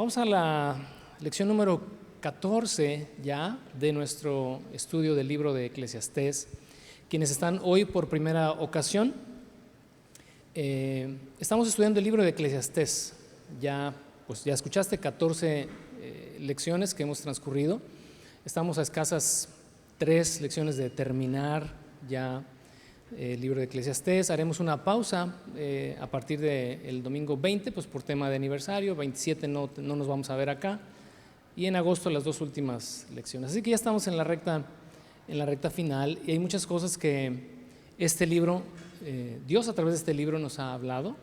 Vamos a la lección número 14 ya de nuestro estudio del libro de Eclesiastés. Quienes están hoy por primera ocasión, estamos estudiando el libro de Eclesiastés. Ya escuchaste 14 lecciones que hemos transcurrido. Estamos a escasas 3 lecciones de terminar ya el libro de Eclesiastés. Haremos una pausa a partir del domingo 20, pues por tema de aniversario. 27 no nos vamos a ver acá, y en agosto las 2 últimas lecciones. Así que ya estamos en la recta final, y hay muchas cosas que este libro, Dios a través de este libro nos ha hablado,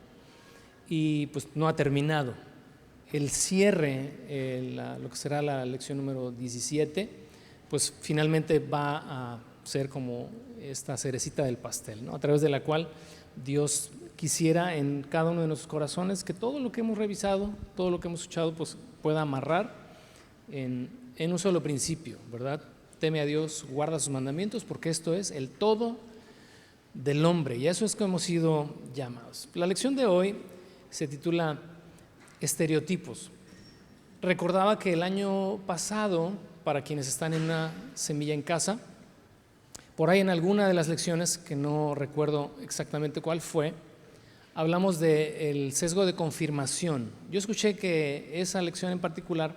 y pues no ha terminado. El cierre, lo que será la lección número 17, pues finalmente va a ser como esta cerecita del pastel, ¿no? A través de la cual Dios quisiera en cada uno de nuestros corazones que todo lo que hemos revisado, todo lo que hemos escuchado, pues pueda amarrar en un solo principio, ¿verdad? Teme a Dios, guarda sus mandamientos, porque esto es el todo del hombre, y eso es como hemos sido llamados. La lección de hoy se titula Estereotipos. Recordaba que el año pasado, para quienes están en una semilla en casa, por ahí en alguna de las lecciones, que no recuerdo exactamente cuál fue, hablamos del sesgo de confirmación. Yo escuché que esa lección en particular,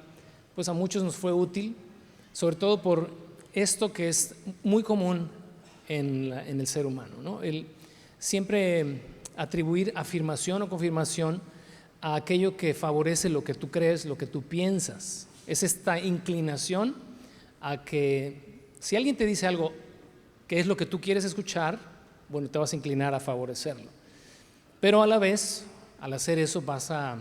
pues a muchos nos fue útil, sobre todo por esto que es muy común en el ser humano, ¿no? El siempre atribuir afirmación o confirmación a aquello que favorece lo que tú crees, lo que tú piensas. Es esta inclinación a que si alguien te dice algo que es lo que tú quieres escuchar, bueno, te vas a inclinar a favorecerlo. Pero a la vez, al hacer eso, vas a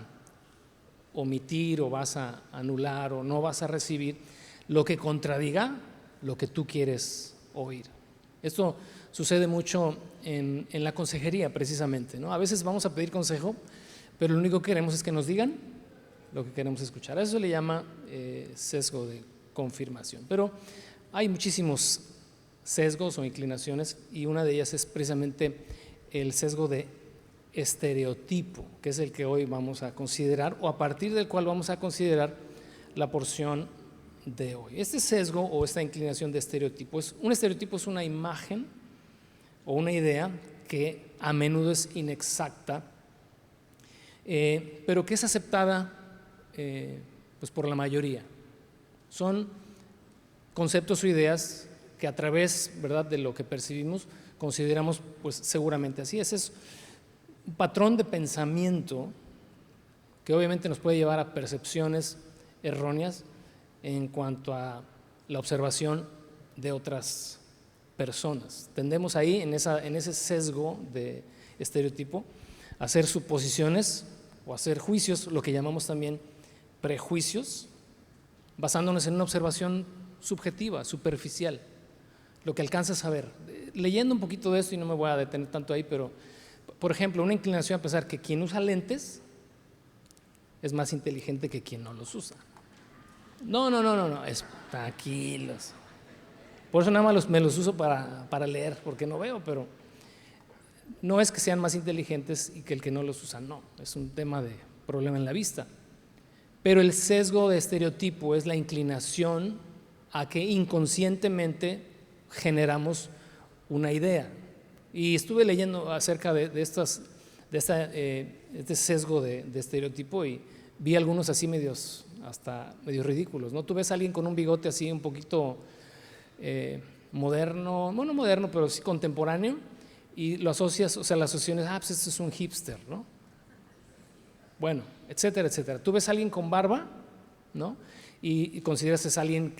omitir o vas a anular o no vas a recibir lo que contradiga lo que tú quieres oír. Esto sucede mucho en la consejería, precisamente, ¿no? A veces vamos a pedir consejo, pero lo único que queremos es que nos digan lo que queremos escuchar. A eso se le llama sesgo de confirmación. Pero hay muchísimos sesgos o inclinaciones, y una de ellas es precisamente el sesgo de estereotipo, que es el que hoy vamos a considerar, o a partir del cual vamos a considerar la porción de hoy. Este sesgo o esta inclinación de estereotipo un estereotipo es una imagen o una idea que a menudo es inexacta, pero que es aceptada pues por la mayoría. Son conceptos o ideas que a través, ¿verdad?, de lo que percibimos consideramos pues seguramente así. Ese es un patrón de pensamiento que obviamente nos puede llevar a percepciones erróneas en cuanto a la observación de otras personas. Tendemos ahí en ese sesgo de estereotipo a hacer suposiciones o hacer juicios, lo que llamamos también prejuicios, basándonos en una observación subjetiva, superficial, lo que alcanzas a ver. Leyendo un poquito de esto, y no me voy a detener tanto ahí, pero por ejemplo, una inclinación a pensar que quien usa lentes es más inteligente que quien no los usa. No, tranquilos. Por eso nada más me los uso para leer, porque no veo, pero no es que sean más inteligentes y que el que no los usa, no, es un tema de problema en la vista. Pero el sesgo de estereotipo es la inclinación a que inconscientemente generamos una idea. Y estuve leyendo acerca de este sesgo de estereotipo, y vi algunos así medios ridículos, ¿no? Tú ves a alguien con un bigote así un poquito moderno, bueno, moderno, pero sí contemporáneo, y lo asocias, o sea, la asociación es, pues este es un hipster, ¿no? Bueno, etcétera, etcétera. Tú ves a alguien con barba, ¿no? Y consideras que es alguien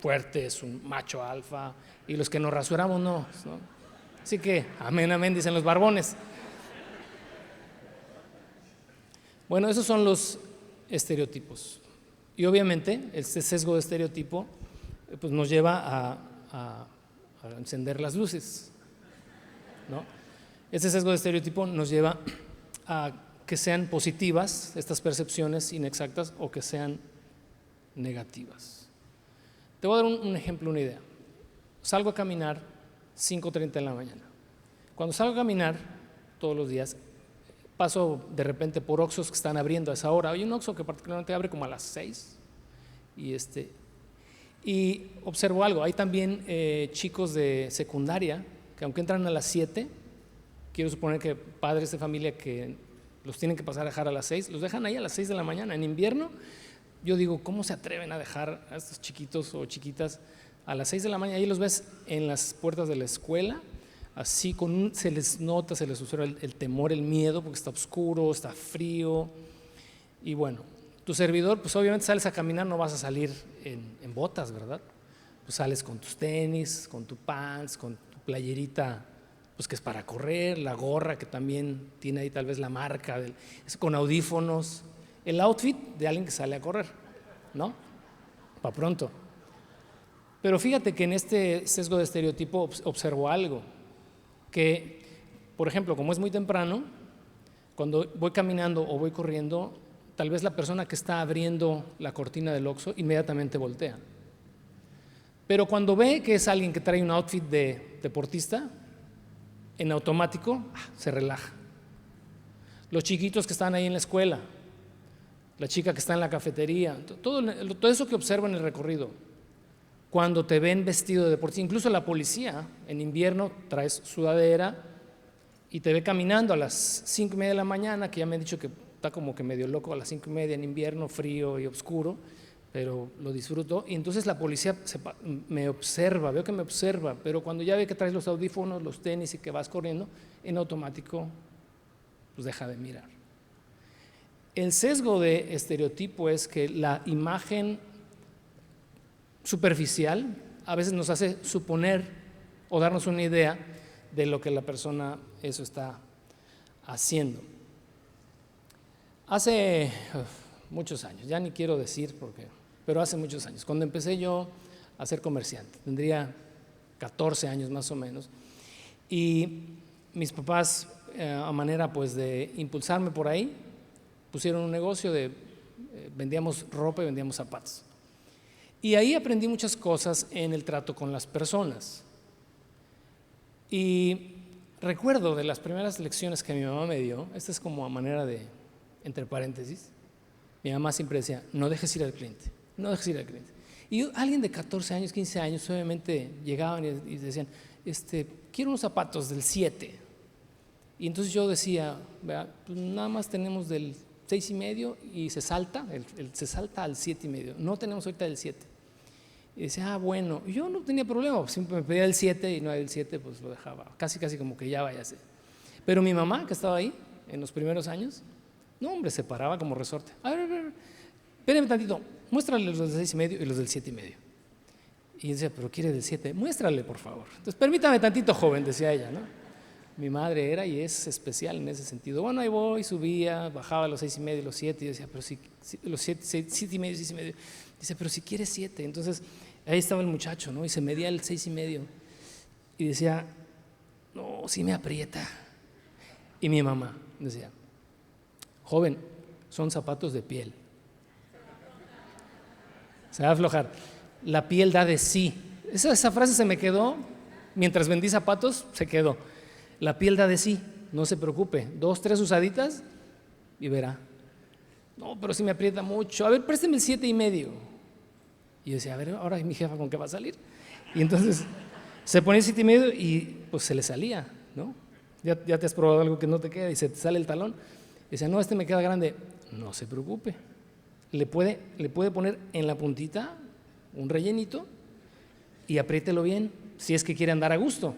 fuerte, es un macho alfa, y los que nos rasuramos no. Así que, amén, amén, dicen los barbones. Bueno, esos son los estereotipos. Y obviamente, este sesgo de estereotipo pues nos lleva a encender las luces, ¿no? Este sesgo de estereotipo nos lleva a que sean positivas estas percepciones inexactas o que sean negativas. Te voy a dar un ejemplo, una idea. Salgo a caminar 5:30 de la mañana. Cuando salgo a caminar todos los días, paso de repente por Oxxos que están abriendo a esa hora. Hay un Oxxo que particularmente abre como a las 6 y observo algo. Hay también chicos de secundaria que aunque entran a las 7, quiero suponer que padres de familia que los tienen que pasar a dejar a las 6, los dejan ahí a las 6 de la mañana. En invierno, yo digo, ¿cómo se atreven a dejar a estos chiquitos o chiquitas a las 6 de la mañana? Ahí los ves en las puertas de la escuela, así se les nota, se les observa el temor, el miedo, porque está oscuro, está frío. Y bueno, tu servidor, pues obviamente sales a caminar, no vas a salir en botas, ¿verdad? Pues sales con tus tenis, con tu pants, con tu playerita, pues que es para correr, la gorra que también tiene ahí tal vez la marca, con audífonos, el outfit de alguien que sale a correr, ¿no? Para pronto. Pero fíjate que en este sesgo de estereotipo observo algo, que, por ejemplo, como es muy temprano, cuando voy caminando o voy corriendo, tal vez la persona que está abriendo la cortina del Oxxo inmediatamente voltea. Pero cuando ve que es alguien que trae un outfit de deportista, en automático se relaja. Los chiquitos que están ahí en la escuela, la chica que está en la cafetería, todo eso que observo en el recorrido, cuando te ven vestido de deportista, incluso la policía en invierno traes sudadera y te ve caminando a las 5:30 de la mañana, que ya me han dicho que está como que medio loco a las 5:30 en invierno, frío y oscuro, pero lo disfruto. Y entonces la policía me observa, veo que me observa, pero cuando ya ve que traes los audífonos, los tenis y que vas corriendo, en automático pues deja de mirar. El sesgo de estereotipo es que la imagen superficial a veces nos hace suponer o darnos una idea de lo que la persona eso está haciendo. Hace muchos años, ya ni quiero decir pero hace muchos años, cuando empecé yo a ser comerciante, tendría 14 años más o menos, y mis papás, a manera pues de impulsarme por ahí, pusieron un negocio vendíamos ropa y vendíamos zapatos. Y ahí aprendí muchas cosas en el trato con las personas. Y recuerdo de las primeras lecciones que mi mamá me dio, esta es como a manera de, entre paréntesis, mi mamá siempre decía, no dejes ir al cliente, no dejes ir al cliente. Y alguien de 14 años, 15 años, obviamente llegaban y decían, quiero unos zapatos del 7. Y entonces yo decía, pues nada más tenemos del 6.5 y se salta, se salta al 7.5, no tenemos ahorita del 7. Y decía, bueno, yo no tenía problema, siempre me pedía el 7 y no era el 7, pues lo dejaba, casi como que ya váyase. Pero mi mamá, que estaba ahí en los primeros años, no hombre, se paraba como resorte. A ver, espérame tantito, muéstrale los del 6.5 y los del 7.5. Y decía, pero quiere del 7, muéstrale por favor. Entonces, permítame tantito, joven, decía ella, ¿no? Mi madre era y es especial en ese sentido. Bueno, ahí voy, subía, bajaba los 6.5 y los 7 y decía, pero si los 7.5, 6.5. Dice, pero si quieres 7. Entonces, ahí estaba el muchacho, ¿no? Y se medía el 6.5 y decía, no, sí me aprieta. Y mi mamá decía, joven, son zapatos de piel. Se va a aflojar. La piel da de sí. Esa frase se me quedó, mientras vendí zapatos, se quedó. La piel da de sí, no se preocupe, 2, 3 usaditas y verá. No, pero si me aprieta mucho. A ver, présteme el 7.5. Y yo decía, a ver, ahora mi jefa con qué va a salir. Y entonces se ponía el 7.5 y pues se le salía, ¿no? Ya te has probado algo que no te queda y se te sale el talón. Y decía, no, me queda grande. No se preocupe. Le puede poner en la puntita un rellenito y apriételo bien si es que quiere andar a gusto.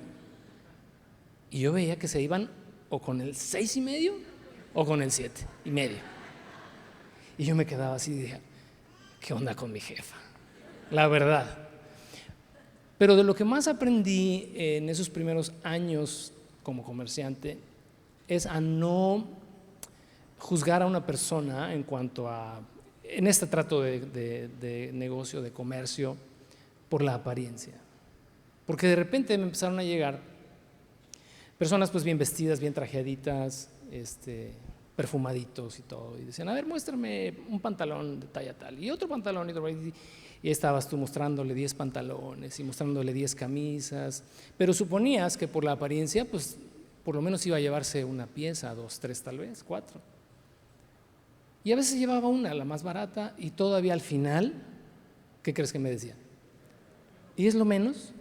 Y yo veía que se iban o con el 6.5 o con el 7.5. Y yo me quedaba así y dije, ¿qué onda con mi jefa? La verdad. Pero de lo que más aprendí en esos primeros años como comerciante es a no juzgar a una persona en este trato de negocio, de comercio, por la apariencia. Porque de repente me empezaron a llegar personas pues bien vestidas, bien trajeaditas, perfumaditos y todo, y decían, a ver, muéstrame un pantalón de talla tal, y otro pantalón, y estabas tú mostrándole 10 pantalones y mostrándole 10 camisas, pero suponías que por la apariencia pues por lo menos iba a llevarse una pieza, 2, 3 tal vez, 4. Y a veces llevaba una, la más barata, y todavía al final, ¿qué crees que me decía? ¿Y es lo menos?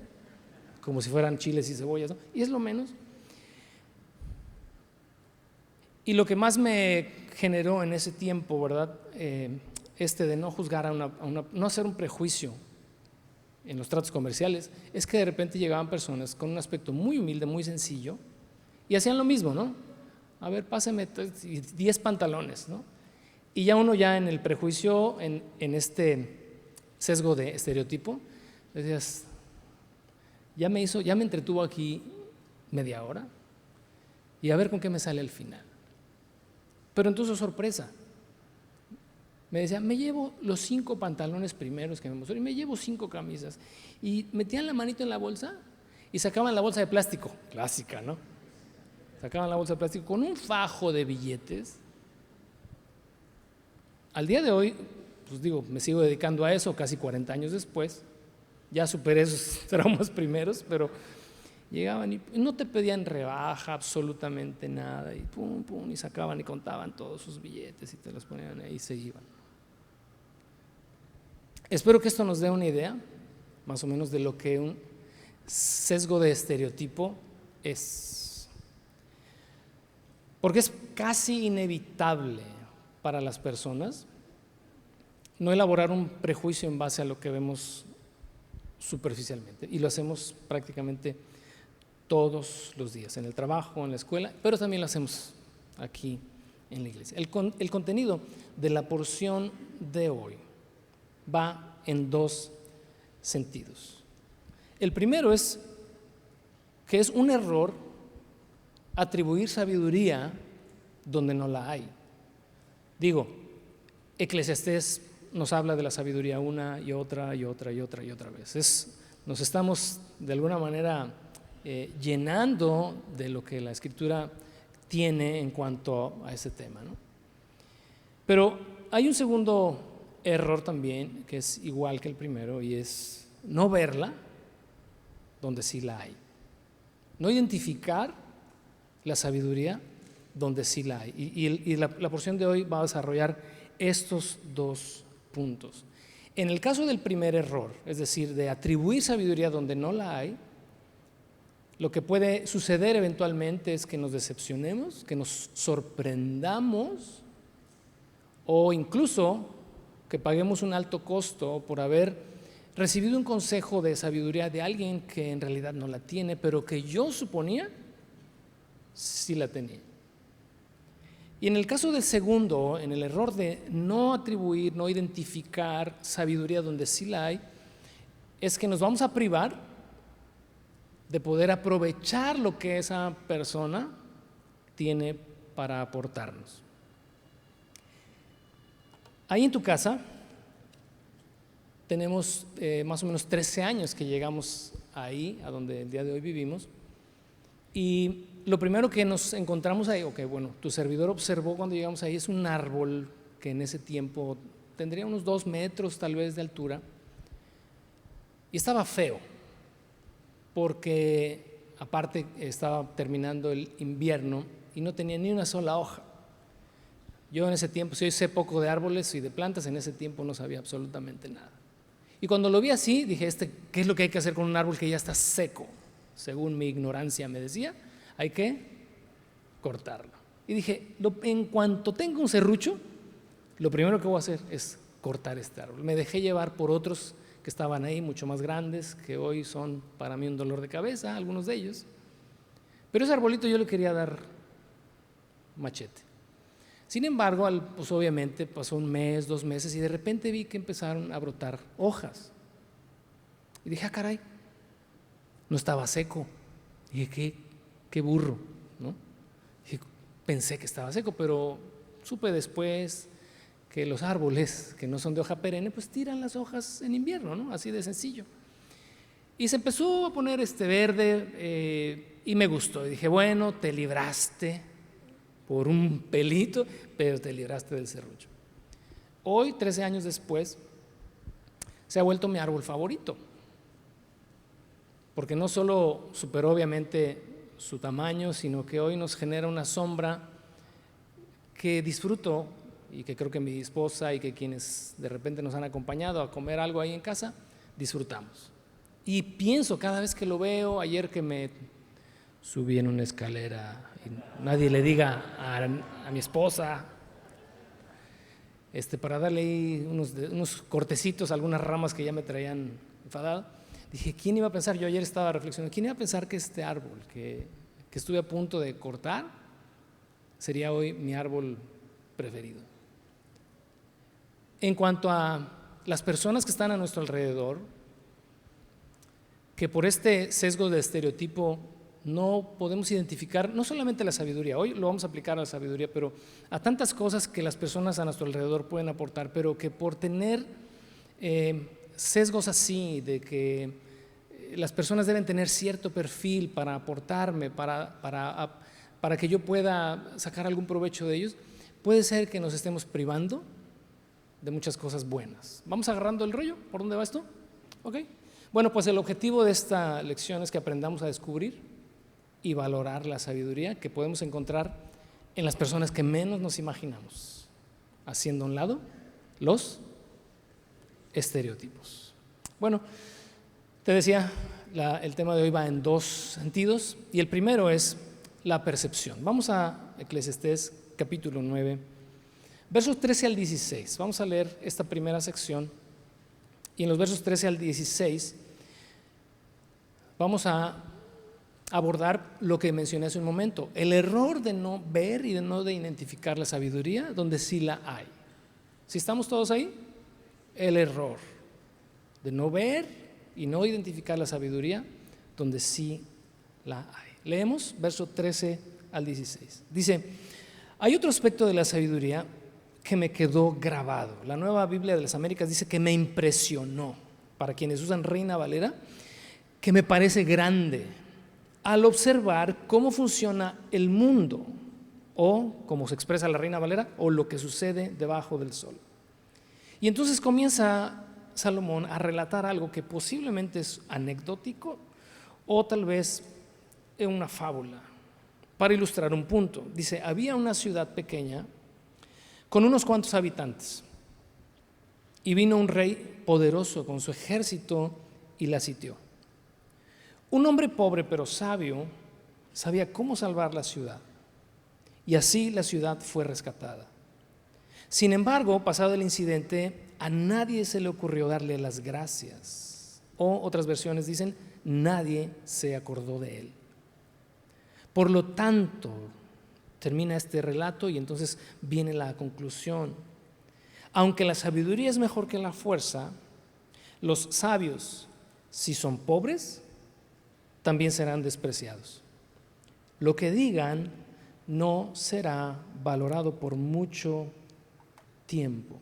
Como si fueran chiles y cebollas, ¿no? ¿Y es lo menos? Y lo que más me generó en ese tiempo, ¿verdad? De no juzgar no hacer un prejuicio en los tratos comerciales, es que de repente llegaban personas con un aspecto muy humilde, muy sencillo, y hacían lo mismo, ¿no? A ver, pásame 10 pantalones, ¿no? Y ya uno en el prejuicio, en este sesgo de estereotipo, decías, ya me entretuvo aquí media hora, y a ver con qué me sale al final. Pero entonces, sorpresa, me decía, me llevo los 5 pantalones primeros que me mostró y me llevo 5 camisas. Y metían la manito en la bolsa y sacaban la bolsa de plástico, clásica, ¿no? Sacaban la bolsa de plástico con un fajo de billetes. Al día de hoy, pues me sigo dedicando a eso casi 40 años después. Ya superé esos traumas primeros, pero llegaban y no te pedían rebaja, absolutamente nada, y pum, pum, y sacaban y contaban todos sus billetes y te los ponían ahí y se iban. Espero que esto nos dé una idea, más o menos, de lo que un sesgo de estereotipo es. Porque es casi inevitable para las personas no elaborar un prejuicio en base a lo que vemos superficialmente, y lo hacemos prácticamente todos los días, en el trabajo, en la escuela, pero también lo hacemos aquí en la iglesia. El contenido de la porción de hoy va en 2 sentidos. El primero es que es un error atribuir sabiduría donde no la hay. Eclesiastés nos habla de la sabiduría una y otra y otra y otra y otra vez. Nos estamos de alguna manera llenando de lo que la Escritura tiene en cuanto a ese tema, ¿no? Pero hay un segundo error también que es igual que el primero, y es no verla donde sí la hay, no identificar la sabiduría donde sí la hay. Y la porción de hoy va a desarrollar estos 2 puntos. En el caso del primer error, es decir, de atribuir sabiduría donde no la hay, lo que puede suceder eventualmente es que nos decepcionemos, que nos sorprendamos, o incluso que paguemos un alto costo por haber recibido un consejo de sabiduría de alguien que en realidad no la tiene, pero que yo suponía sí la tenía. Y en el caso del segundo, en el error de no atribuir, no identificar sabiduría donde sí la hay, es que nos vamos a privar de poder aprovechar lo que esa persona tiene para aportarnos. Ahí en tu casa tenemos más o menos 13 años que llegamos ahí, a donde el día de hoy vivimos, y lo primero que nos encontramos ahí, tu servidor observó cuando llegamos ahí, es un árbol que en ese tiempo tendría unos 2 metros tal vez de altura, y estaba feo, porque aparte estaba terminando el invierno y no tenía ni una sola hoja. Yo en ese tiempo, si hoy sé poco de árboles y de plantas, en ese tiempo no sabía absolutamente nada. Y cuando lo vi así, dije, ¿qué es lo que hay que hacer con un árbol que ya está seco? Según mi ignorancia me decía, hay que cortarlo. Y dije, en cuanto tenga un serrucho, lo primero que voy a hacer es cortar este árbol. Me dejé llevar por otros que estaban ahí, mucho más grandes, que hoy son para mí un dolor de cabeza, algunos de ellos. Pero ese arbolito yo le quería dar machete. Sin embargo, pues obviamente pasó 1 mes, 2 meses, y de repente vi que empezaron a brotar hojas. Y dije, caray, no estaba seco. Y dije, qué burro, ¿no? Y pensé que estaba seco, pero supe después que los árboles que no son de hoja perenne, pues tiran las hojas en invierno, ¿no? Así de sencillo. Y se empezó a poner verde, y me gustó. Y dije, bueno, te libraste por un pelito, pero te libraste del serrucho. Hoy, 13 años después, se ha vuelto mi árbol favorito, porque no solo superó obviamente su tamaño, sino que hoy nos genera una sombra que disfruto y que creo que mi esposa y que quienes de repente nos han acompañado a comer algo ahí en casa, disfrutamos. Y pienso cada vez que lo veo, ayer que me subí en una escalera y nadie le diga a mi esposa, para darle ahí unos cortecitos, algunas ramas que ya me traían enfadado. Dije, ¿quién iba a pensar? Yo ayer estaba reflexionando, ¿quién iba a pensar que este árbol que estuve a punto de cortar sería hoy mi árbol preferido? En cuanto a las personas que están a nuestro alrededor, que por este sesgo de estereotipo no podemos identificar no solamente la sabiduría, hoy lo vamos a aplicar a la sabiduría, pero a tantas cosas que las personas a nuestro alrededor pueden aportar, pero que por tener sesgos así, de que las personas deben tener cierto perfil para aportarme, para que yo pueda sacar algún provecho de ellos, puede ser que nos estemos privando de muchas cosas buenas. ¿Vamos agarrando el rollo? ¿Por dónde va esto? ¿Ok? Bueno, pues el objetivo de esta lección es que aprendamos a descubrir y valorar la sabiduría que podemos encontrar en las personas que menos nos imaginamos, haciendo a un lado los estereotipos. Bueno, te decía, el tema de hoy va en dos sentidos y el primero es la percepción. Vamos a Eclesiastés capítulo 9, versos 13 al 16. Vamos a leer esta primera sección y en los versos 13 al 16 vamos a abordar lo que mencioné hace un momento, el error de no ver y de no identificar la sabiduría donde sí la hay. ¿Sí estamos todos ahí? El error de no ver y no identificar la sabiduría donde sí la hay. Leemos verso 13 al 16. Dice, hay otro aspecto de la sabiduría que me quedó grabado. La Nueva Biblia de las Américas dice que me impresionó, para quienes usan Reina Valera, que me parece grande al observar cómo funciona el mundo, o como se expresa la Reina Valera, o lo que sucede debajo del sol. Y entonces comienza Salomón a relatar algo que posiblemente es anecdótico o tal vez es una fábula, para ilustrar un punto. Dice, había una ciudad pequeña con unos cuantos habitantes y vino un rey poderoso con su ejército y la sitió. Un hombre pobre pero sabio sabía cómo salvar la ciudad y así la ciudad fue rescatada. Sin embargo, pasado el incidente, a nadie se le ocurrió darle las gracias, o otras versiones dicen, nadie se acordó de él. Por lo tanto, termina este relato y entonces viene la conclusión. Aunque la sabiduría es mejor que la fuerza, los sabios, si son pobres, también serán despreciados. Lo que digan no será valorado por mucho tiempo.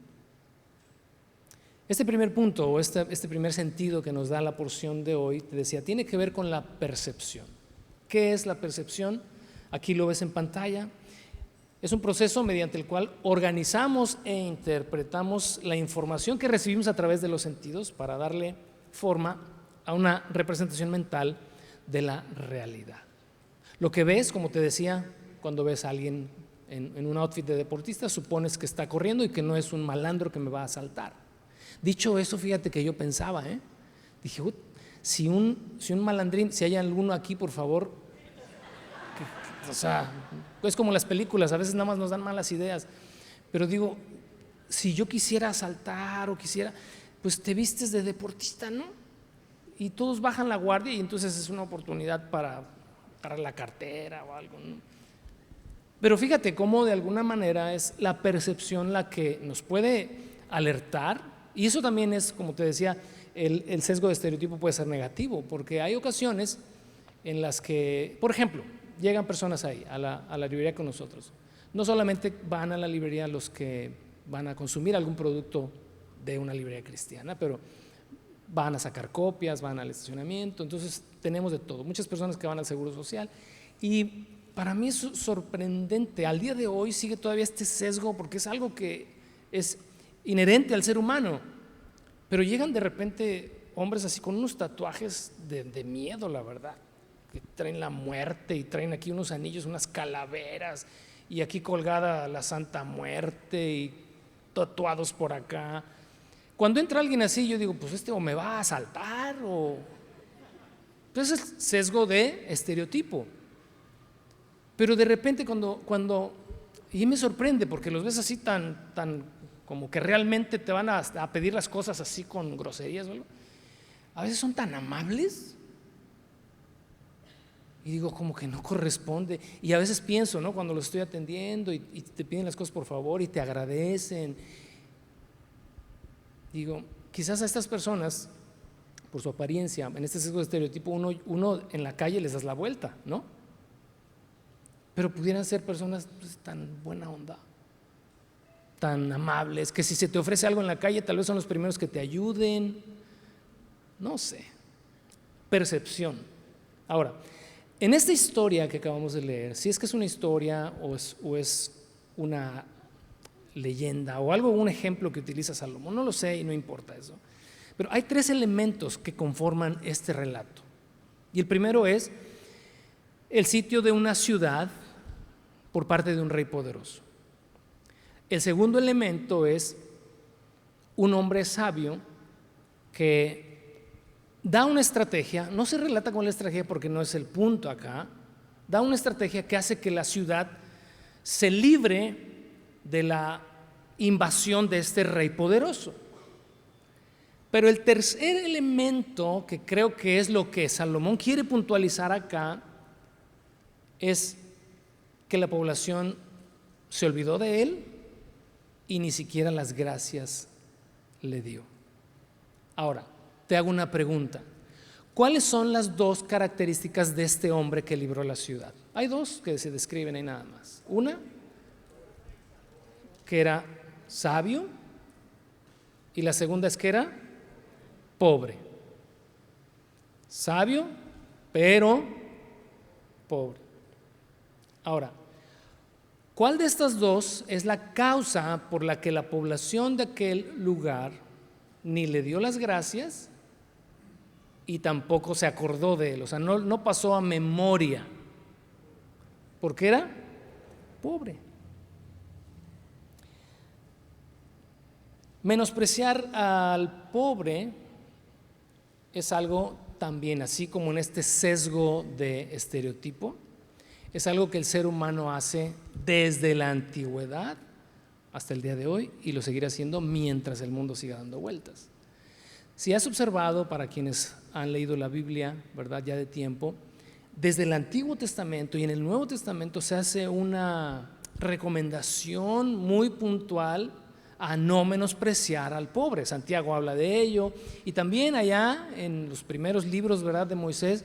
Este primer punto o este primer sentido que nos da la porción de hoy, te decía, tiene que ver con la percepción. ¿Qué es la percepción? Aquí lo ves en pantalla. Es un proceso mediante el cual organizamos e interpretamos la información que recibimos a través de los sentidos para darle forma a una representación mental de la realidad. Lo que ves, como te decía, cuando ves a alguien en un outfit de deportista, supones que está corriendo y que no es un malandro que me va a asaltar. Dicho eso, fíjate que yo pensaba, dije, si un malandrín, si hay alguno aquí, por favor, o sea, es como las películas, a veces nada más nos dan malas ideas, pero digo, si yo quisiera asaltar o quisiera, pues te vistes de deportista, ¿no? Y todos bajan la guardia y entonces es una oportunidad para la cartera o algo, ¿no? Pero fíjate cómo de alguna manera es la percepción la que nos puede alertar, y eso también es, como te decía, el sesgo de estereotipo puede ser negativo, porque hay ocasiones en las que, por ejemplo, llegan personas ahí a la librería con nosotros. No solamente van a la librería los que van a consumir algún producto de una librería cristiana, pero van a sacar copias, van al estacionamiento, entonces tenemos de todo. Muchas personas que van al Seguro Social y para mí es sorprendente, al día de hoy sigue todavía este sesgo porque es algo que es inherente al ser humano, pero llegan de repente hombres así con unos tatuajes de miedo, la verdad, que traen la muerte y traen aquí unos anillos, unas calaveras y aquí colgada la Santa Muerte y tatuados por acá. Cuando entra alguien así, yo digo, pues o me va a asaltar o... Pues es el sesgo de estereotipo. Pero de repente y me sorprende porque los ves así tan como que realmente te van a pedir las cosas así con groserías o algo. A veces son tan amables y digo como que no corresponde. Y a veces pienso, ¿no? Cuando los estoy atendiendo y te piden las cosas por favor y te agradecen, digo, quizás a estas personas, por su apariencia, en este sesgo de estereotipo, uno en la calle les das la vuelta, ¿no? Pero pudieran ser personas pues, tan buena onda, tan amables, que si se te ofrece algo en la calle, tal vez son los primeros que te ayuden. No sé, percepción. Ahora, en esta historia que acabamos de leer, si es que es una historia o es una leyenda o algo, un ejemplo que utiliza Salomón, no lo sé y no importa eso. Pero hay 3 elementos que conforman este relato. Y el primero es el sitio de una ciudad por parte de un rey poderoso. El segundo elemento es un hombre sabio que da una estrategia, no se relata con la estrategia porque no es el punto acá, da una estrategia que hace que la ciudad se libre de la invasión de este rey poderoso. Pero el tercer elemento, que creo que es lo que Salomón quiere puntualizar acá, es que la población se olvidó de él y ni siquiera las gracias le dio. Ahora, te hago una pregunta. ¿Cuáles son las 2 características de este hombre que libró la ciudad? Hay 2 que se describen ahí nada más. Una, que era sabio, y la segunda es que era pobre. Sabio, pero pobre. Ahora, ¿cuál de estas 2 es la causa por la que la población de aquel lugar ni le dio las gracias y tampoco se acordó de él? O sea, no pasó a memoria, porque era pobre. Menospreciar al pobre es algo también, así como en este sesgo de estereotipo, es algo que el ser humano hace desde la antigüedad hasta el día de hoy y lo seguirá haciendo mientras el mundo siga dando vueltas. Si has observado, para quienes han leído la Biblia, ¿verdad? Ya de tiempo, desde el Antiguo Testamento y en el Nuevo Testamento se hace una recomendación muy puntual a no menospreciar al pobre. Santiago habla de ello y también allá en los primeros libros, ¿verdad?, de Moisés,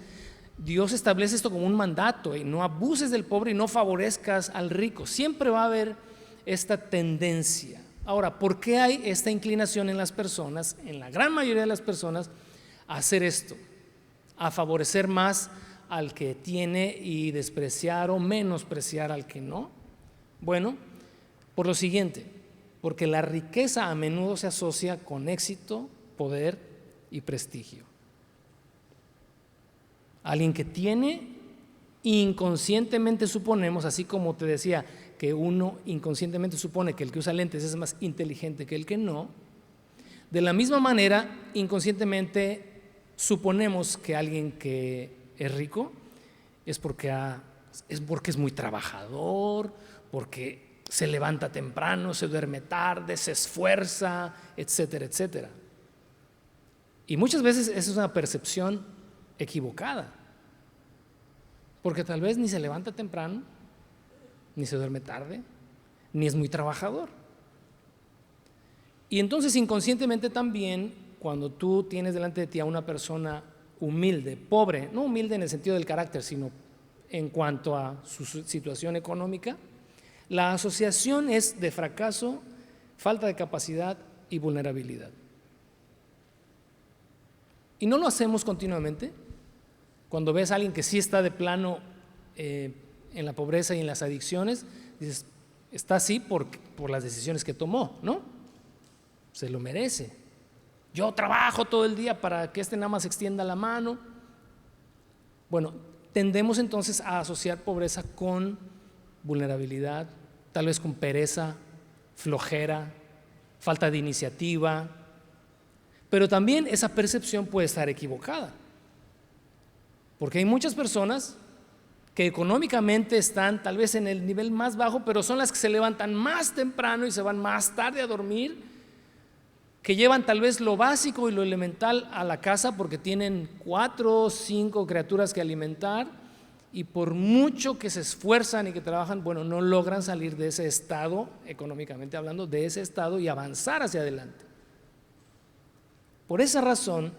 Dios establece esto como un mandato y no abuses del pobre y no favorezcas al rico. Siempre va a haber esta tendencia. Ahora, ¿por qué hay esta inclinación en las personas, en la gran mayoría de las personas, a hacer esto? A favorecer más al que tiene y despreciar o menospreciar al que no. Bueno, por lo siguiente, porque la riqueza a menudo se asocia con éxito, poder y prestigio. Alguien que tiene, inconscientemente suponemos, así como te decía que uno inconscientemente supone que el que usa lentes es más inteligente que el que no, de la misma manera inconscientemente suponemos que alguien que es rico es porque es muy trabajador, porque se levanta temprano, se duerme tarde, se esfuerza, etcétera, etcétera. Y muchas veces esa es una percepción equivocada, porque tal vez ni se levanta temprano, ni se duerme tarde, ni es muy trabajador. Y entonces inconscientemente también, cuando tú tienes delante de ti a una persona humilde, pobre, no humilde en el sentido del carácter, sino en cuanto a su situación económica, la asociación es de fracaso, falta de capacidad y vulnerabilidad. Y no lo hacemos continuamente. Cuando ves a alguien que sí está de plano en la pobreza y en las adicciones, dices, está así por las decisiones que tomó, ¿no? Se lo merece. Yo trabajo todo el día para que nada más extienda la mano. Bueno, tendemos entonces a asociar pobreza con vulnerabilidad, tal vez con pereza, flojera, falta de iniciativa, pero también esa percepción puede estar equivocada, porque hay muchas personas que económicamente están tal vez en el nivel más bajo, pero son las que se levantan más temprano y se van más tarde a dormir, que llevan tal vez lo básico y lo elemental a la casa porque tienen 4 o 5 criaturas que alimentar, y por mucho que se esfuerzan y que trabajan, bueno, no logran salir de ese estado, económicamente hablando, de ese estado y avanzar hacia adelante. Por esa razón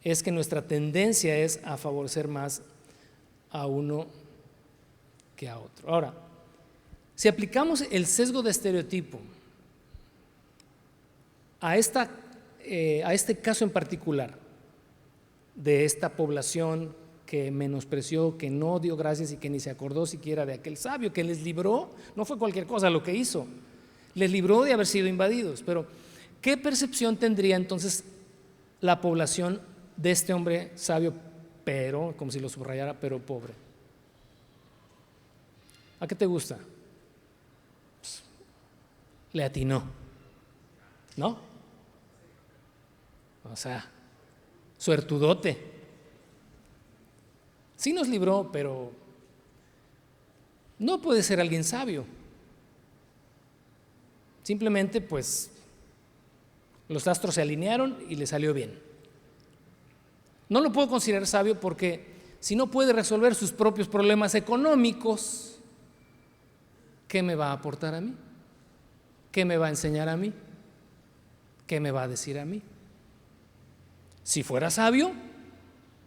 es que nuestra tendencia es a favorecer más a uno que a otro. Ahora, si aplicamos el sesgo de estereotipo a este caso en particular de esta población que menospreció, que no dio gracias y que ni se acordó siquiera de aquel sabio que les libró, no fue cualquier cosa lo que hizo, les libró de haber sido invadidos. Pero ¿qué percepción tendría entonces la población de este hombre sabio, pero, como si lo subrayara, pero pobre? ¿A qué te gusta? Pues, le atinó, ¿no? O sea, suertudote. Sí nos libró, pero no puede ser alguien sabio. Simplemente, pues, los astros se alinearon y le salió bien. No lo puedo considerar sabio porque si no puede resolver sus propios problemas económicos, ¿qué me va a aportar a mí? ¿Qué me va a enseñar a mí? ¿Qué me va a decir a mí? Si fuera sabio,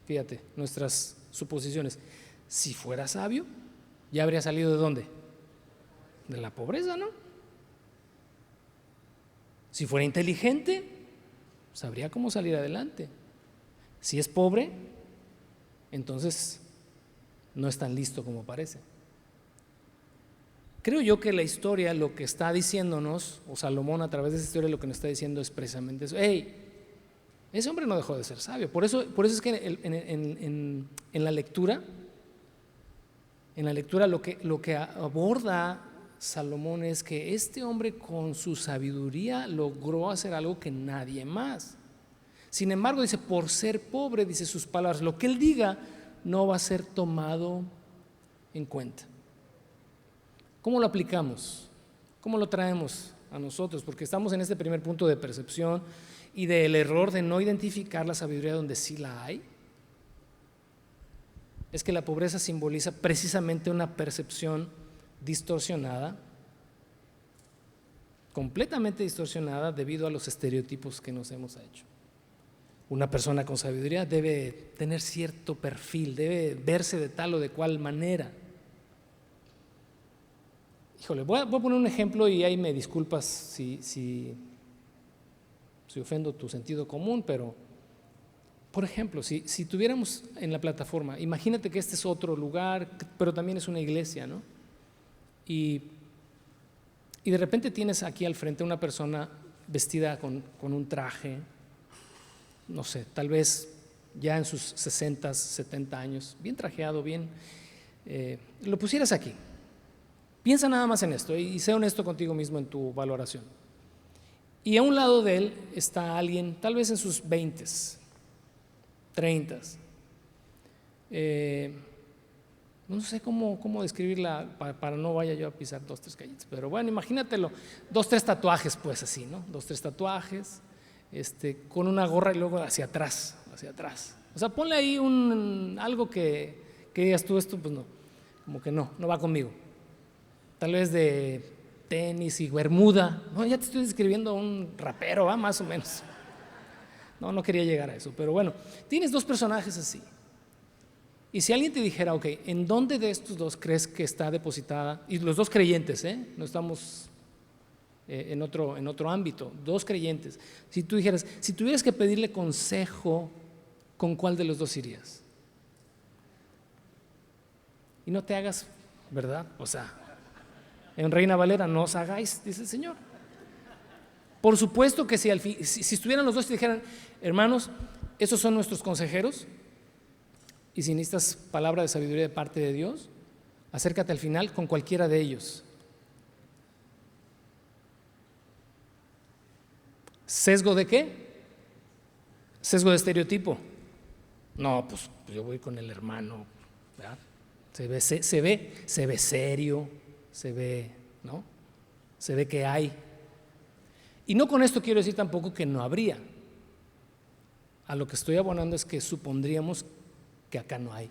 fíjate, nuestras suposiciones, si fuera sabio, ya habría salido ¿de dónde? De la pobreza, ¿no? Si fuera inteligente, sabría cómo salir adelante. Si es pobre, entonces no es tan listo como parece. Creo yo que la historia lo que está diciéndonos, o Salomón a través de esa historia lo que nos está diciendo es precisamente eso. Hey, ese hombre no dejó de ser sabio. Por eso es que en la lectura lo que aborda Salomón es que este hombre con su sabiduría logró hacer algo que nadie más. Sin embargo, dice, por ser pobre, dice sus palabras, lo que él diga no va a ser tomado en cuenta. ¿Cómo lo aplicamos? ¿Cómo lo traemos a nosotros? Porque estamos en este primer punto de percepción y del error de no identificar la sabiduría donde sí la hay. Es que la pobreza simboliza precisamente una percepción distorsionada, completamente distorsionada debido a los estereotipos que nos hemos hecho. Una persona con sabiduría debe tener cierto perfil, debe verse de tal o de cual manera. Híjole, voy a poner un ejemplo y ahí me disculpas si ofendo tu sentido común, pero por ejemplo, si tuviéramos en la plataforma, imagínate que este es otro lugar, pero también es una iglesia, ¿no? Y de repente tienes aquí al frente una persona vestida con un traje, no sé, tal vez ya en sus 60, 70 años, bien trajeado, bien, lo pusieras aquí. Piensa nada más en esto y sé honesto contigo mismo en tu valoración. Y a un lado de él está alguien, tal vez en sus 20s, 30s. No sé cómo describirla para no vaya yo a pisar 2, 3 callitas, pero bueno, imagínatelo, 2, 3 tatuajes, pues así, ¿no? 2, 3 tatuajes, con una gorra y luego hacia atrás. O sea, ponle ahí algo que digas tú, esto pues no, como que no va conmigo. Tal vez de tenis y bermuda. No, ya te estoy describiendo a un rapero, ¿va? Más o menos. No quería llegar a eso, pero bueno, tienes 2 personajes así. Y si alguien te dijera, ok, ¿en dónde de estos 2 crees que está depositada? Y los 2 creyentes, no estamos en otro ámbito, 2 creyentes. Si tú dijeras, si tuvieras que pedirle consejo, ¿con cuál de los 2 irías? Y no te hagas, ¿verdad? O sea, en Reina Valera, no os hagáis, dice el Señor. Por supuesto que si estuvieran los 2 y dijeran, hermanos, esos son nuestros consejeros, Y si necesitas palabra de sabiduría de parte de Dios, acércate al final con cualquiera de ellos. ¿Sesgo de qué? Sesgo de estereotipo. No, pues yo voy con el hermano, ¿verdad? Se ve serio, se ve, ¿no? Se ve que hay. Y no con esto quiero decir tampoco que no habría. A lo que estoy abonando es que supondríamos que acá no hay.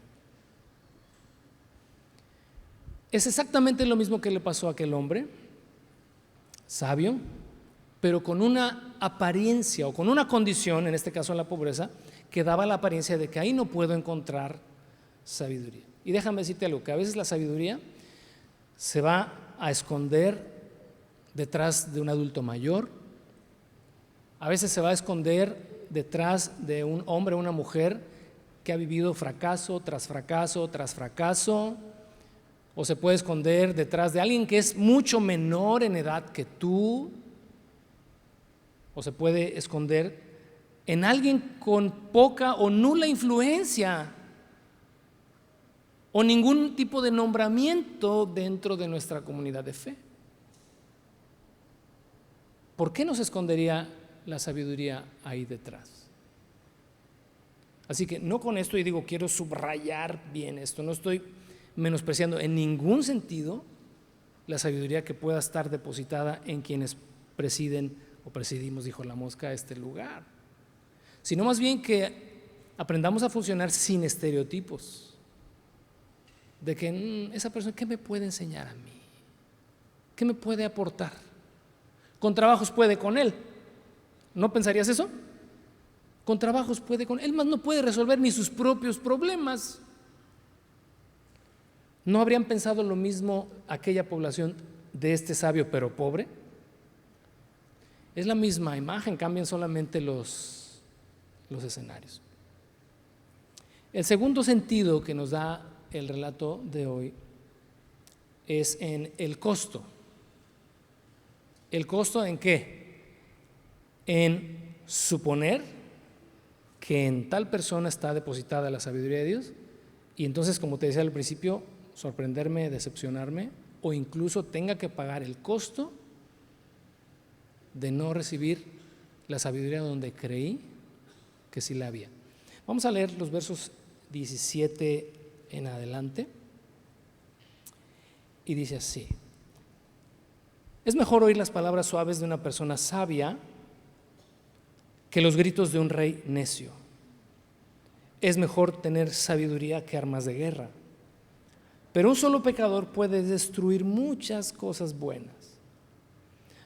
Es exactamente lo mismo que le pasó a aquel hombre sabio, pero con una apariencia o con una condición, en este caso la pobreza, que daba la apariencia de que ahí no puedo encontrar sabiduría. Y déjame decirte algo, que a veces la sabiduría se va a esconder detrás de un adulto mayor, a veces se va a esconder detrás de un hombre o una mujer que ha vivido fracaso tras fracaso tras fracaso, o se puede esconder detrás de alguien que es mucho menor en edad que tú, o se puede esconder en alguien con poca o nula influencia o ningún tipo de nombramiento dentro de nuestra comunidad de fe. ¿Por qué no se escondería la sabiduría ahí detrás? Así que no con esto, y digo, quiero subrayar bien esto, no estoy menospreciando en ningún sentido la sabiduría que pueda estar depositada en quienes presiden o presidimos, dijo la mosca, este lugar, sino más bien que aprendamos a funcionar sin estereotipos, de que esa persona, ¿qué me puede enseñar a mí? ¿Qué me puede aportar? Con trabajos puede con él. ¿No pensarías eso? Con trabajos puede con él, más no puede resolver ni sus propios problemas. ¿No habrían pensado lo mismo aquella población de este sabio pero pobre? Es la misma imagen, cambian solamente los escenarios. El segundo sentido que nos da el relato de hoy es en el costo. ¿El costo en qué? En suponer que en tal persona está depositada la sabiduría de Dios y entonces, como te decía al principio, sorprenderme, decepcionarme o incluso tenga que pagar el costo de no recibir la sabiduría donde creí que sí la había. Vamos a leer los versos 17 en adelante y dice así: es mejor oír las palabras suaves de una persona sabia que los gritos de un rey necio. Es mejor tener sabiduría que armas de guerra. Pero un solo pecador puede destruir muchas cosas buenas.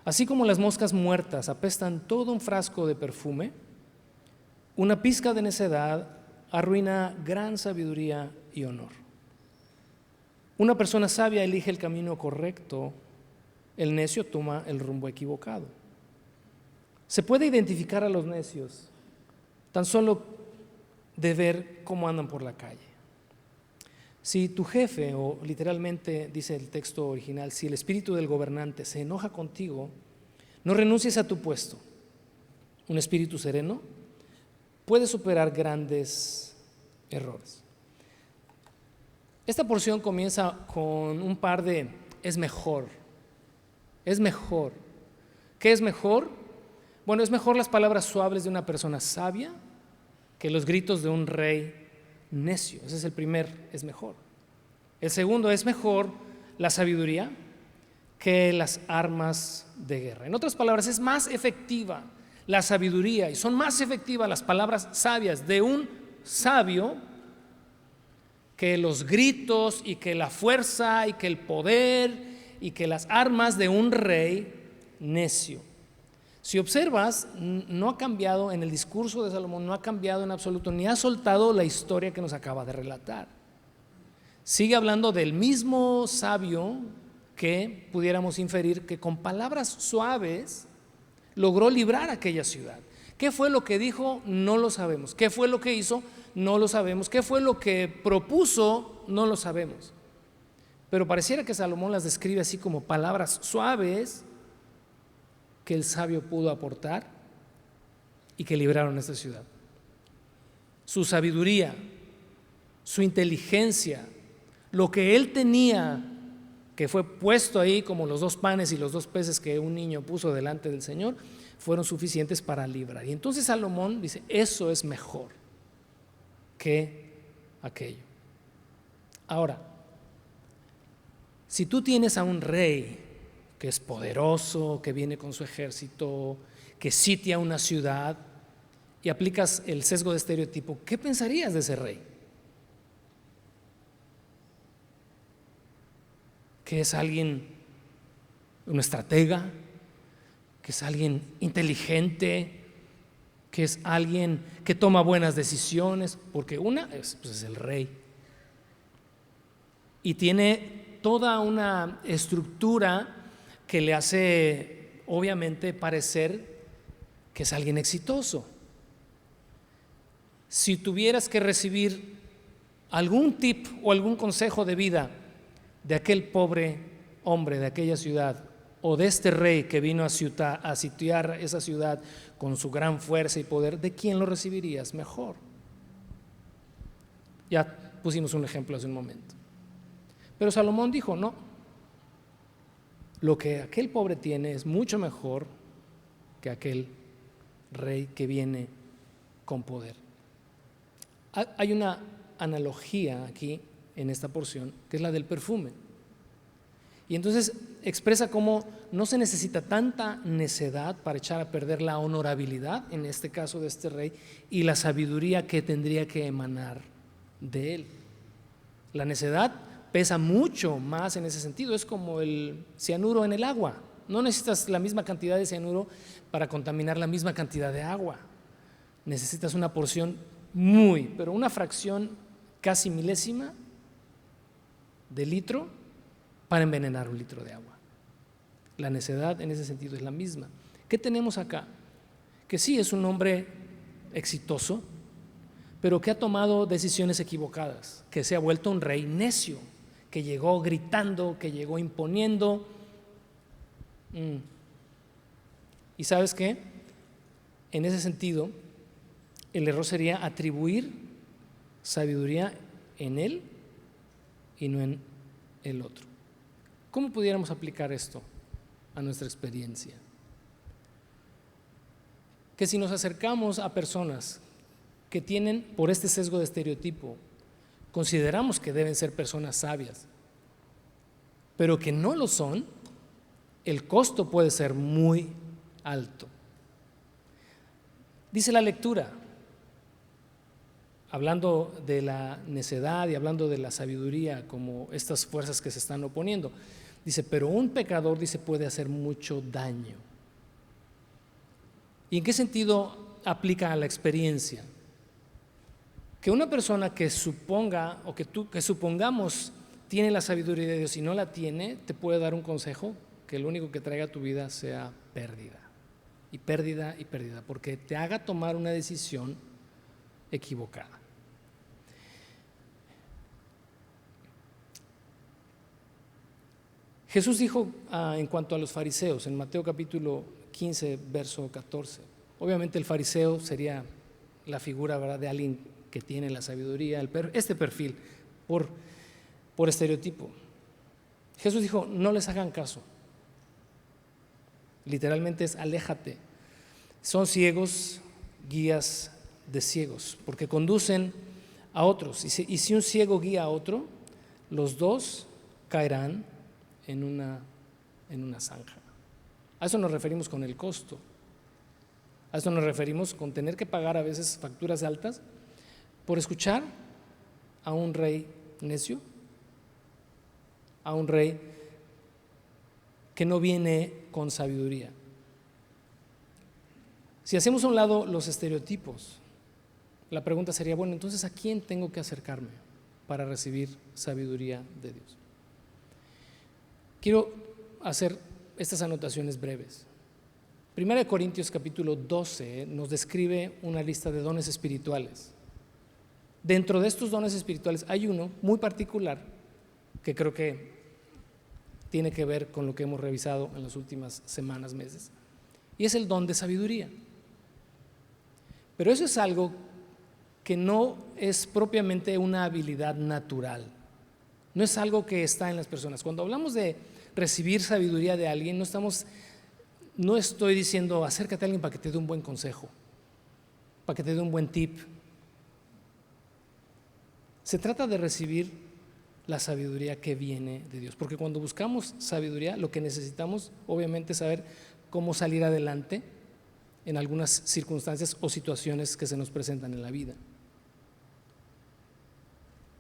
Así como las moscas muertas apestan todo un frasco de perfume, una pizca de necedad arruina gran sabiduría y honor. Una persona sabia elige el camino correcto, el necio toma el rumbo equivocado. Se puede identificar a los necios tan solo de ver cómo andan por la calle. Si tu jefe, o literalmente dice el texto original, si el espíritu del gobernante se enoja contigo, no renuncies a tu puesto. Un espíritu sereno puede superar grandes errores. Esta porción comienza con un par de es mejor. Es mejor. ¿Qué es mejor? Bueno, es mejor las palabras suaves de una persona sabia que los gritos de un rey necio. Ese es el primer, es mejor. El segundo, es mejor la sabiduría que las armas de guerra. En otras palabras, es más efectiva la sabiduría y son más efectivas las palabras sabias de un sabio que los gritos y que la fuerza y que el poder y que las armas de un rey necio. Si observas, no ha cambiado en el discurso de Salomón, no ha cambiado en absoluto, ni ha soltado la historia que nos acaba de relatar. Sigue hablando del mismo sabio que pudiéramos inferir que con palabras suaves logró librar aquella ciudad. ¿Qué fue lo que dijo? No lo sabemos. ¿Qué fue lo que hizo? No lo sabemos. ¿Qué fue lo que propuso? No lo sabemos. Pero pareciera que Salomón las describe así como palabras suaves que el sabio pudo aportar y que libraron esta ciudad. Su sabiduría su inteligencia, lo que él tenía, que fue puesto ahí como los 2 panes y los 2 peces que un niño puso delante del Señor, fueron suficientes para librar. Y entonces Salomón dice, eso es mejor que aquello. Ahora, si tú tienes a un rey que es poderoso, que viene con su ejército, que sitia una ciudad, y aplicas el sesgo de estereotipo, ¿qué pensarías de ese rey? ¿Que es alguien, un estratega? ¿Que es alguien inteligente? ¿Que es alguien que toma buenas decisiones? Porque pues es el rey. Y tiene toda una estructura que le hace, obviamente, parecer que es alguien exitoso. Si tuvieras que recibir algún tip o algún consejo de vida de aquel pobre hombre de aquella ciudad o de este rey que vino a sitiar esa ciudad con su gran fuerza y poder, ¿de quién lo recibirías mejor? Ya pusimos un ejemplo hace un momento. Pero Salomón dijo, no, lo que aquel pobre tiene es mucho mejor que aquel rey que viene con poder. Hay una analogía aquí en esta porción, que es la del perfume. Y entonces expresa cómo no se necesita tanta necedad para echar a perder la honorabilidad, en este caso de este rey, y la sabiduría que tendría que emanar de él. La necedad pesa mucho más en ese sentido, es como el cianuro en el agua. No necesitas la misma cantidad de cianuro para contaminar la misma cantidad de agua. Necesitas una porción pero una fracción casi milésima de litro para envenenar un litro de agua. La necedad en ese sentido es la misma. ¿Qué tenemos acá? Que sí es un hombre exitoso, pero que ha tomado decisiones equivocadas, que se ha vuelto un rey necio, que llegó gritando, que llegó imponiendo. ¿Y sabes qué? En ese sentido, el error sería atribuir sabiduría en él y no en el otro. ¿Cómo pudiéramos aplicar esto a nuestra experiencia? Que si nos acercamos a personas que tienen, por este sesgo de estereotipo, consideramos que deben ser personas sabias, pero que no lo son, el costo puede ser muy alto. Dice la lectura, hablando de la necedad y hablando de la sabiduría como estas fuerzas que se están oponiendo, dice, pero un pecador, dice, puede hacer mucho daño. ¿Y en qué sentido aplica a la experiencia? Que una persona que suponga o que supongamos tiene la sabiduría de Dios y no la tiene, te puede dar un consejo que lo único que traiga a tu vida sea pérdida y pérdida y pérdida, porque te haga tomar una decisión equivocada. Jesús dijo en cuanto a los fariseos, en Mateo capítulo 15, verso 14, obviamente el fariseo sería la figura, ¿verdad?, de alguien que tiene la sabiduría, este perfil, por estereotipo. Jesús dijo, no les hagan caso. Literalmente es aléjate. Son ciegos, guías de ciegos, porque conducen a otros. Y si un ciego guía a otro, los dos caerán en una zanja. A eso nos referimos con el costo. A eso nos referimos con tener que pagar a veces facturas altas por escuchar a un rey necio, a un rey que no viene con sabiduría. Si hacemos a un lado los estereotipos, la pregunta sería, bueno, entonces ¿a quién tengo que acercarme para recibir sabiduría de Dios? Quiero hacer estas anotaciones breves. 1 Corintios capítulo 12 nos describe una lista de dones espirituales. Dentro de estos dones espirituales hay uno muy particular que creo que tiene que ver con lo que hemos revisado en las últimas semanas, meses, y es el don de sabiduría. Pero eso es algo que no es propiamente una habilidad natural, no es algo que está en las personas. Cuando hablamos de recibir sabiduría de alguien, no estoy diciendo acércate a alguien para que te dé un buen consejo, para que te dé un buen tip. Se trata de recibir la sabiduría que viene de Dios, porque cuando buscamos sabiduría, lo que necesitamos obviamente es saber cómo salir adelante en algunas circunstancias o situaciones que se nos presentan en la vida.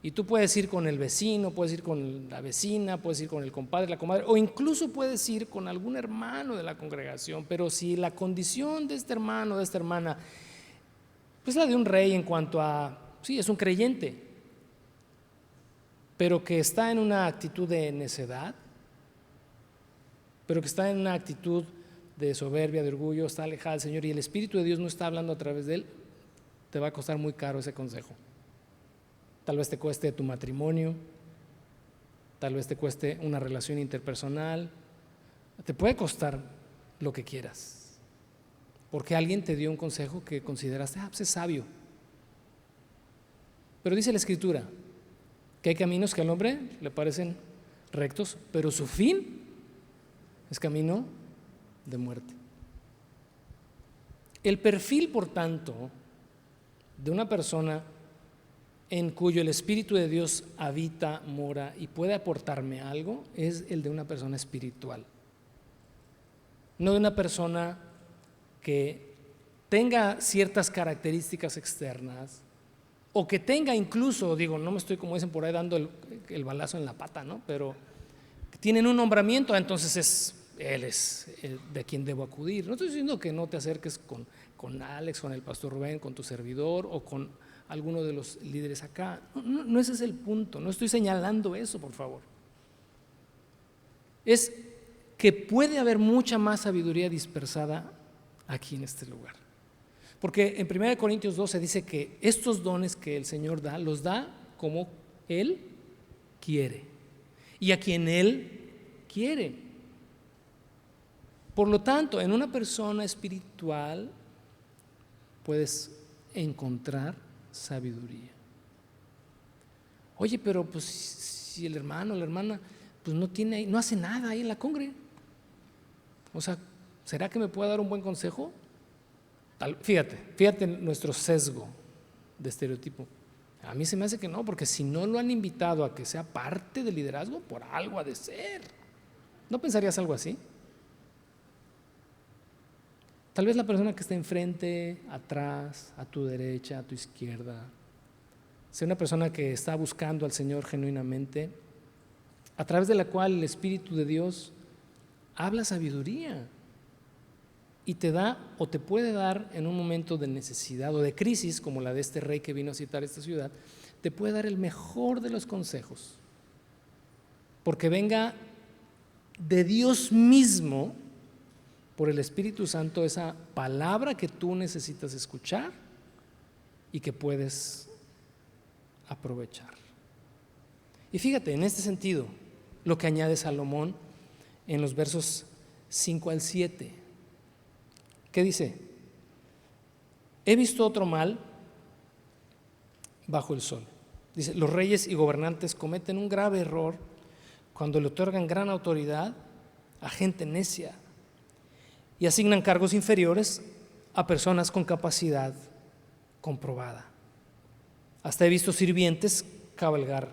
Y tú puedes ir con el vecino, puedes ir con la vecina, puedes ir con el compadre, la comadre, o incluso puedes ir con algún hermano de la congregación, pero si la condición de este hermano, de esta hermana, pues la de un rey en cuanto a, sí, es un creyente, pero que está en una actitud de necedad, pero que está en una actitud de soberbia, de orgullo, está alejada del Señor y el Espíritu de Dios no está hablando a través de él, te va a costar muy caro ese consejo. Tal vez te cueste tu matrimonio, tal vez te cueste una relación interpersonal, te puede costar lo que quieras, porque alguien te dio un consejo que consideraste, pues es sabio. Pero dice la Escritura que hay caminos que al hombre le parecen rectos, pero su fin es camino de muerte. El perfil, por tanto, de una persona en cuyo el Espíritu de Dios habita, mora y puede aportarme algo, es el de una persona espiritual. No de una persona que tenga ciertas características externas o que tenga incluso, digo, no me estoy como dicen por ahí dando el balazo en la pata, ¿no? Pero que tienen un nombramiento, entonces él es el de quien debo acudir. No estoy diciendo que no te acerques con Alex, con el pastor Rubén, con tu servidor o con alguno de los líderes acá. No, ese es el punto, no estoy señalando eso, por favor. Es que puede haber mucha más sabiduría dispersada aquí en este lugar. Porque en 1 Corintios 12 dice que estos dones que el Señor da, los da como Él quiere y a quien Él quiere. Por lo tanto, en una persona espiritual puedes encontrar sabiduría. Oye, pero pues si el hermano o la hermana pues no hace nada ahí en la congre, o sea, ¿será que me puede dar un buen consejo? Fíjate nuestro sesgo de estereotipo. A mí se me hace que no, porque si no lo han invitado a que sea parte del liderazgo, por algo ha de ser. ¿No pensarías algo así? Tal vez la persona que está enfrente, atrás, a tu derecha, a tu izquierda, sea una persona que está buscando al Señor genuinamente, a través de la cual el Espíritu de Dios habla sabiduría y te da o te puede dar en un momento de necesidad o de crisis, como la de este rey que vino a citar esta ciudad, te puede dar el mejor de los consejos, porque venga de Dios mismo, por el Espíritu Santo, esa palabra que tú necesitas escuchar y que puedes aprovechar. Y fíjate, en este sentido, lo que añade Salomón en los versos 5 al 7. ¿Qué dice? He visto otro mal bajo el sol. Dice, los reyes y gobernantes cometen un grave error cuando le otorgan gran autoridad a gente necia y asignan cargos inferiores a personas con capacidad comprobada. Hasta he visto sirvientes cabalgar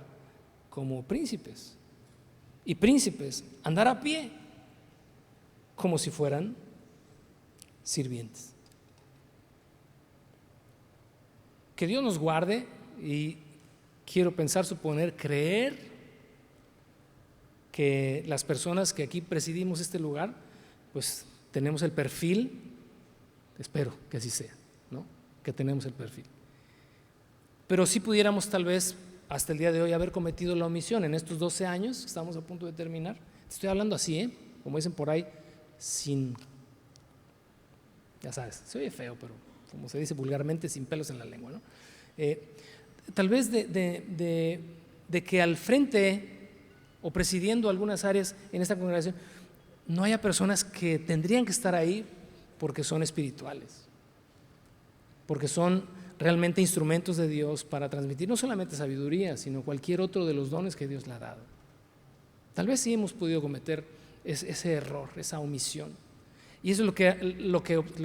como príncipes y príncipes andar a pie como si fueran sirvientes. Que Dios nos guarde, y quiero pensar, suponer, creer que las personas que aquí presidimos este lugar, pues tenemos el perfil, espero que así sea, ¿no? Que tenemos el perfil. Pero sí pudiéramos tal vez hasta el día de hoy haber cometido la omisión en estos 12 años que estamos a punto de terminar. Estoy hablando así, como dicen por ahí, sin, ya sabes, se oye feo, pero como se dice vulgarmente, sin pelos en la lengua, ¿no? Tal vez de que al frente o presidiendo algunas áreas en esta congregación no haya personas que tendrían que estar ahí porque son espirituales, porque son realmente instrumentos de Dios para transmitir no solamente sabiduría, sino cualquier otro de los dones que Dios le ha dado. Tal vez sí hemos podido cometer ese error, esa omisión. Y eso es lo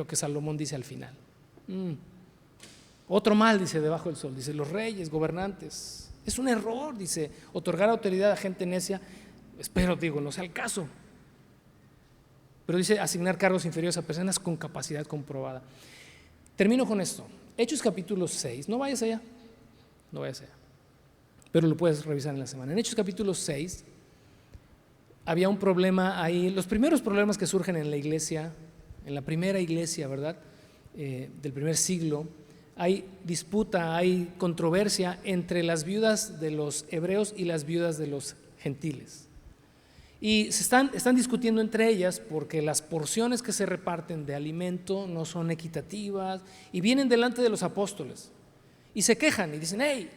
que Salomón dice al final. Otro mal, dice, debajo del sol, dice, los reyes, gobernantes. Es un error, dice, otorgar autoridad a gente necia. Espero, no sea el caso. Pero dice, asignar cargos inferiores a personas con capacidad comprobada. Termino con esto. Hechos capítulo 6, no vayas allá, pero lo puedes revisar en la semana. En Hechos capítulo 6 había un problema ahí, los primeros problemas que surgen en la iglesia, en la primera iglesia, ¿verdad? Del primer siglo, hay disputa, hay controversia entre las viudas de los hebreos y las viudas de los gentiles. Y están discutiendo entre ellas porque las porciones que se reparten de alimento no son equitativas y vienen delante de los apóstoles y se quejan y dicen, hey,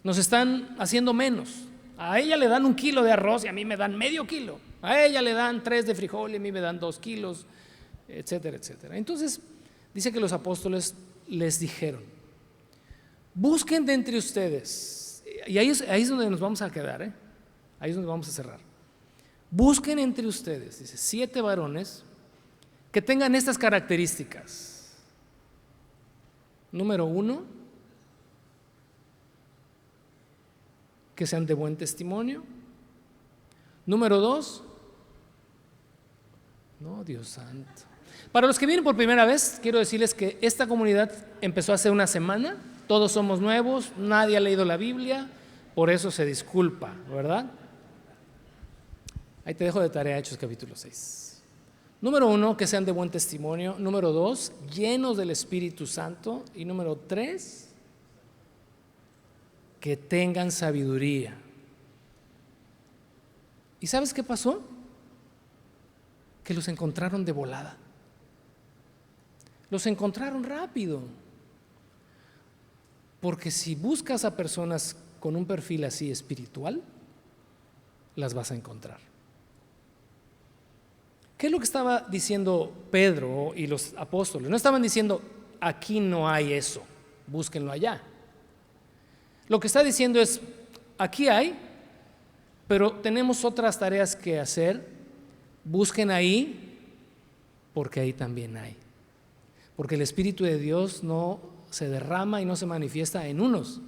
nos están haciendo menos. A ella le dan 1 kilo de arroz y a mí me dan medio kilo. A ella le dan 3 de frijol y a mí me dan 2 kilos, etcétera, etcétera. Entonces dice que los apóstoles les dijeron, busquen de entre ustedes, y ahí es donde nos vamos a quedar, ahí es donde vamos a cerrar. Busquen entre ustedes, dice, 7 varones que tengan estas características. Número 1, que sean de buen testimonio. Número 2, no, Dios santo. Para los que vienen por primera vez, quiero decirles que esta comunidad empezó hace una semana, todos somos nuevos, nadie ha leído la Biblia, por eso se disculpa, ¿verdad? Ahí te dejo de tarea Hechos capítulo 6. Número 1, que sean de buen testimonio. Número 2, llenos del Espíritu Santo. Y número 3, que tengan sabiduría. ¿Y sabes qué pasó? Que los encontraron de volada. Los encontraron rápido. Porque si buscas a personas con un perfil así espiritual, las vas a encontrar. ¿Qué es lo que estaba diciendo Pedro y los apóstoles? No estaban diciendo, aquí no hay eso, búsquenlo allá. Lo que está diciendo es, aquí hay, pero tenemos otras tareas que hacer, busquen ahí, porque ahí también hay. Porque el Espíritu de Dios no se derrama y no se manifiesta en unos.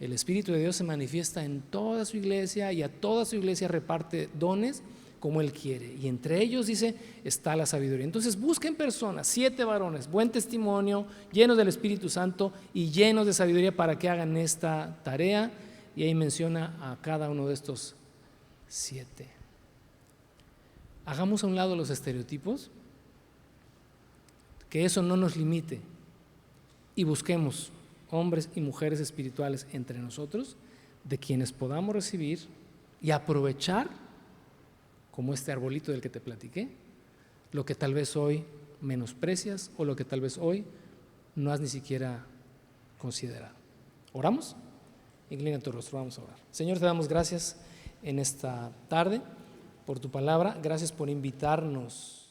El Espíritu de Dios se manifiesta en toda su iglesia y a toda su iglesia reparte dones como Él quiere, y entre ellos, dice, está la sabiduría. Entonces busquen personas, 7 varones, buen testimonio, llenos del Espíritu Santo y llenos de sabiduría para que hagan esta tarea, y ahí menciona a cada uno de estos 7. Hagamos a un lado los estereotipos, que eso no nos limite, y busquemos hombres y mujeres espirituales entre nosotros, de quienes podamos recibir y aprovechar, como este arbolito del que te platiqué, lo que tal vez hoy menosprecias o lo que tal vez hoy no has ni siquiera considerado. ¿Oramos? Inclina tu rostro, vamos a orar. Señor, te damos gracias en esta tarde por tu palabra, gracias por invitarnos